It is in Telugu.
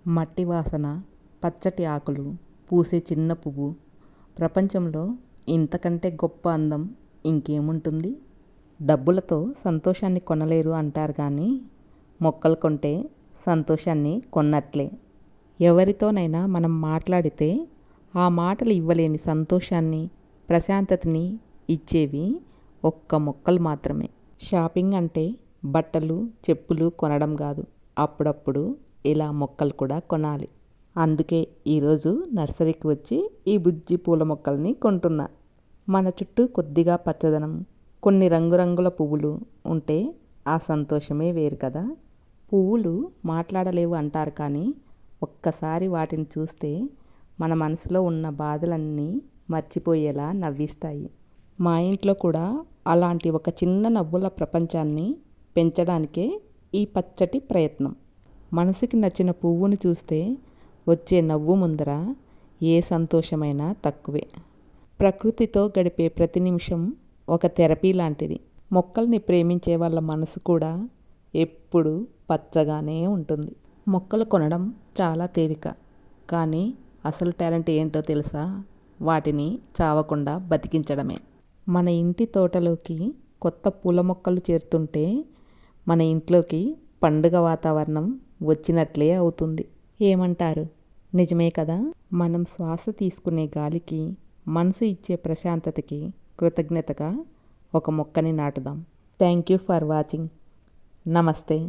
మట్టి వాసన, పచ్చటి ఆకులు, పూసే చిన్న పువ్వు. ప్రపంచంలో ఇంతకంటే గొప్ప అందం ఇంకేముంటుంది? డబ్బులతో సంతోషాన్ని కొనలేరు అంటారు కానీ మొక్కలు కొంటే సంతోషాన్ని కొన్నట్లే. ఎవరితోనైనా మనం మాట్లాడితే ఆ మాటలు ఇవ్వలేని సంతోషాన్ని, ప్రశాంతతని ఇచ్చేవి ఒక్క మొక్కలు మాత్రమే. షాపింగ్ అంటే బట్టలు, చెప్పులు కొనడం కాదు, అప్పుడప్పుడు ఇలా మొక్కలు కూడా కొనాలి. అందుకే ఈరోజు నర్సరీకి వచ్చి ఈ బుజ్జి పూల మొక్కల్ని కొంటున్నా. మన చుట్టూ కొద్దిగా పచ్చదనం, కొన్ని రంగురంగుల పువ్వులు ఉంటే ఆ సంతోషమే వేరు కదా. పువ్వులు మాట్లాడలేవు అంటారు కానీ ఒక్కసారి వాటిని చూస్తే మన మనసులో ఉన్న బాధలన్నీ మర్చిపోయేలా నవ్విస్తాయి. మా ఇంట్లో కూడా అలాంటి ఒక చిన్న నవ్వుల ప్రపంచాన్ని పెంచడానికే ఈ పచ్చటి ప్రయత్నం. మనసుకి నచ్చిన పువ్వును చూస్తే వచ్చే నవ్వు ముందర ఏ సంతోషమైనా తక్కువే. ప్రకృతితో గడిపే ప్రతి నిమిషం ఒక థెరపీ లాంటిది. మొక్కల్ని ప్రేమించే వాళ్ళ మనసు కూడా ఎప్పుడూ పచ్చగానే ఉంటుంది. మొక్కలు కొనడం చాలా తేలిక, కానీ అసలు టాలెంట్ ఏంటో తెలుసా? వాటిని చావకుండా బతికించడమే. మన ఇంటి తోటలోకి కొత్త పూల మొక్కలు చేరుతుంటే మన ఇంట్లోకి పండుగ వాతావరణం వచ్చినట్లే అవుతుంది. ఏమంటారు? నిజమే కదా. మనం శ్వాస తీసుకునే గాలికి, మనసు ఇచ్చే ప్రశాంతతకి కృతజ్ఞతగా ఒక మొక్కని నాటుదాం. Thank you for watching. నమస్తే.